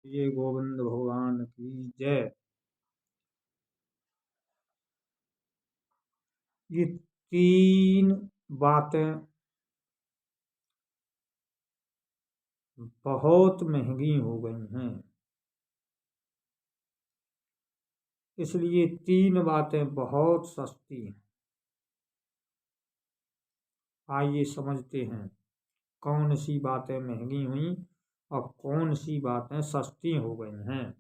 ये गोविंद भगवान की जय। ये तीन बातें बहुत महंगी हो गई हैं, इसलिए तीन बातें बहुत सस्ती हैं। आइए समझते हैं कौन सी बातें महंगी हुई और कौन सी बातें सस्ती हो गई हैं।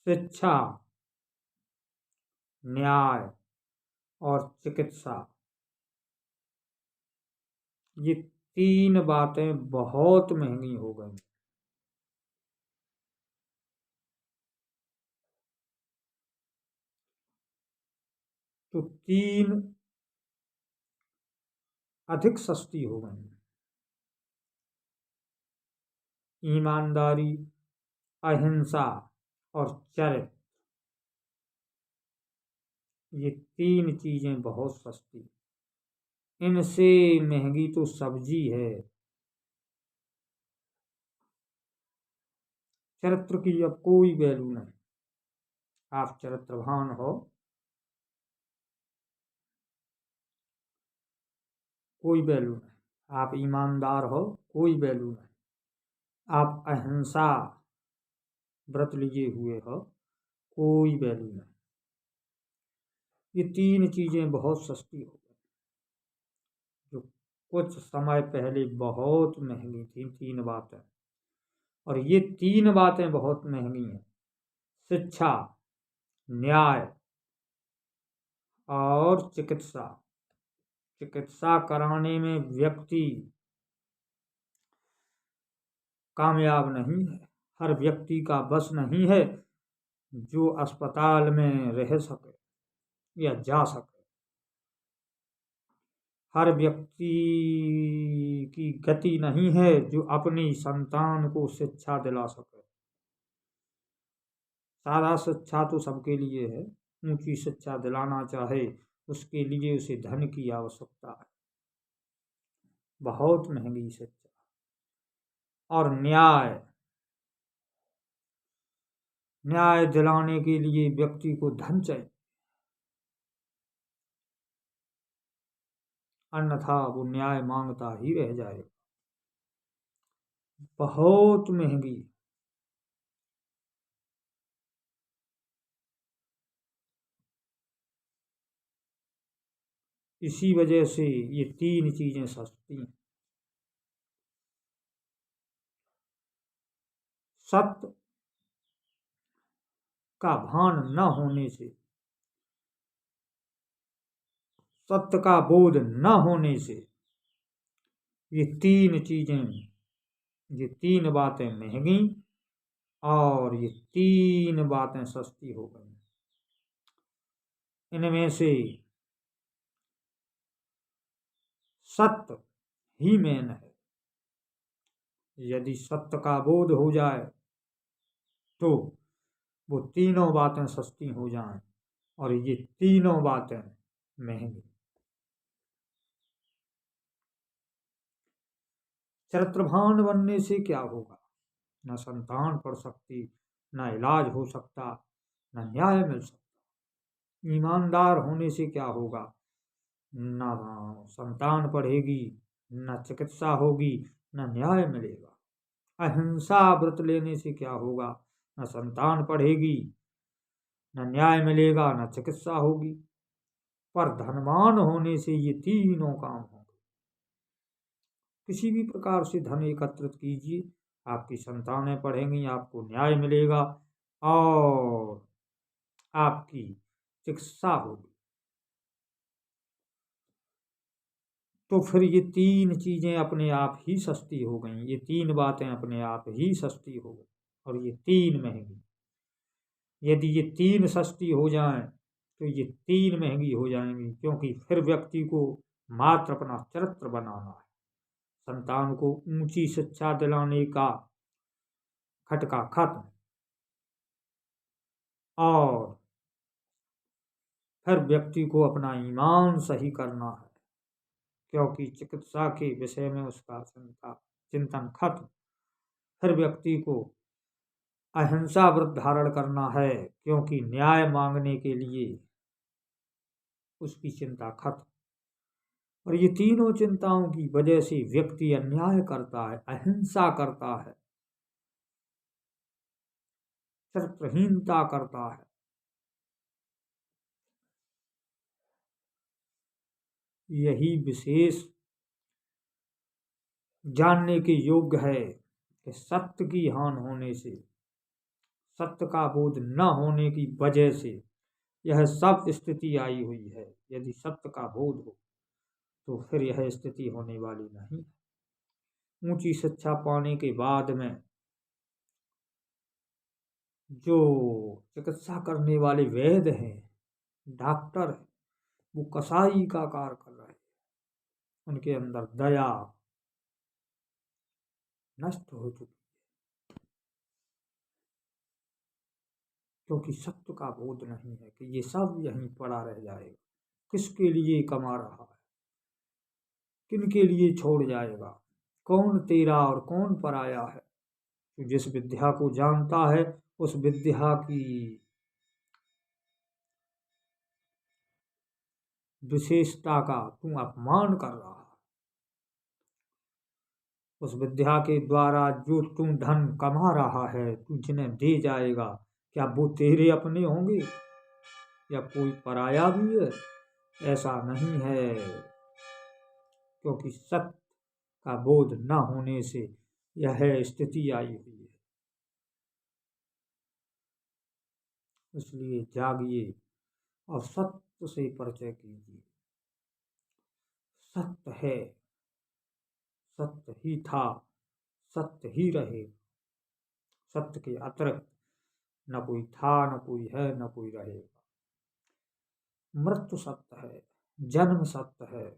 शिक्षा, न्याय और चिकित्सा, ये तीन बातें बहुत महंगी हो गई। तो तीन अधिक सस्ती हो गई। ईमानदारी, अहिंसा और चरित्र, ये तीन चीजें बहुत सस्ती। इनसे महंगी तो सब्जी है। चरित्र की अब कोई वैल्यू नहीं। आप चरित्रवान हो, कोई वैल्यू नहीं। आप ईमानदार हो, कोई वैल्यू नहीं। आप अहिंसा व्रत लिए हुए हो, कोई वैल्यू नहीं। ये तीन चीजें बहुत सस्ती हो गई, जो कुछ समय पहले बहुत महंगी थी। तीन बातें, और ये तीन बातें बहुत महंगी हैं। शिक्षा, न्याय और चिकित्सा। चिकित्सा कराने में व्यक्ति कामयाब नहीं है। हर व्यक्ति का बस नहीं है जो अस्पताल में रह सके या जा सके। हर व्यक्ति की गति नहीं है जो अपनी संतान को शिक्षा दिला सके। सादा शिक्षा तो सबके लिए है, ऊंची शिक्षा दिलाना चाहे उसके लिए उसे धन की आवश्यकता है, बहुत महंगी शिक्षा। और न्याय, न्याय दिलाने के लिए व्यक्ति को धन चाहिए, अन्यथा वो न्याय मांगता ही रह जाएगा। बहुत महंगी। इसी वजह से ये तीन चीजें सस्ती हैं। सत्य का भान न होने से, सत्य का बोध न होने से ये तीन चीजें, ये तीन बातें महंगी और ये तीन बातें सस्ती हो गई। इनमें से सत्य ही मेन है। यदि सत्य का बोध हो जाए तो वो तीनों बातें सस्ती हो जाएं और ये तीनों बातें महंगी। चरित्रवान बनने से क्या होगा? न संतान पढ़ सकती, न इलाज हो सकता, न न्याय मिल सकता। ईमानदार होने से क्या होगा? न संतान पढ़ेगी, न चिकित्सा होगी, न न्याय मिलेगा। अहिंसा व्रत लेने से क्या होगा? न संतान पढ़ेगी, न न्याय मिलेगा, न चिकित्सा होगी। पर धनवान होने से ये तीनों काम होंगे। किसी भी प्रकार से धन एकत्रित कीजिए, आपकी संतानें पढ़ेंगी, आपको न्याय मिलेगा और आपकी चिकित्सा होगी। तो फिर ये तीन चीजें अपने आप ही सस्ती हो गई, ये तीन बातें अपने आप ही सस्ती हो गई और ये तीन महंगी। यदि ये तीन सस्ती हो जाएं तो ये तीन महंगी हो जाएंगी, क्योंकि फिर व्यक्ति को मात्र अपना चरित्र बनाना है। संतान को ऊंची शिक्षा दिलाने का खटका खत्म, और फिर व्यक्ति को अपना ईमान सही करना है, क्योंकि चिकित्सा के विषय में उसका चिंतन खत्म। फिर व्यक्ति को अहिंसा व्रत धारण करना है, क्योंकि न्याय मांगने के लिए उसकी चिंता खत्म। और ये तीनों चिंताओं की वजह से व्यक्ति अन्याय करता है, अहिंसा करता है, चरित्रहीनता करता है। यही विशेष जानने के योग्य है कि सत्य की हानि होने से, सत्य का बोध न होने की वजह से यह सब स्थिति आई हुई है। यदि सत्य का बोध हो तो फिर यह स्थिति होने वाली नहीं। ऊंची शिक्षा पाने के बाद में जो चिकित्सा करने वाले वैद्य हैं, डॉक्टर हैं, वो कसाई का कार्य कर रहे हैं। उनके अंदर दया नष्ट हो चुकी, क्योंकि सत्य का बोध नहीं है कि ये सब यहीं पड़ा रह जाएगा। किसके लिए कमा रहा है, किन के लिए छोड़ जाएगा, कौन तेरा और कौन पराया है। तो जिस विद्या को जानता है उस विद्या की विशेषता का तू अपमान कर रहा है। उस विद्या के द्वारा जो तू धन कमा रहा है, तू जिन्हें दे जाएगा, क्या वो तेरे अपने होंगे या कोई पराया भी है? ऐसा नहीं है, क्योंकि सत्य का बोध न होने से यह स्थिति आई हुई है। इसलिए जागिए और सत्य से परिचय कीजिए। सत्य है, सत्य ही था, सत्य ही रहे। सत्य के अतिरिक्त न कोई था, न कोई है, न कोई रहेगा। मृत्यु सत्य है, जन्म सत्य है,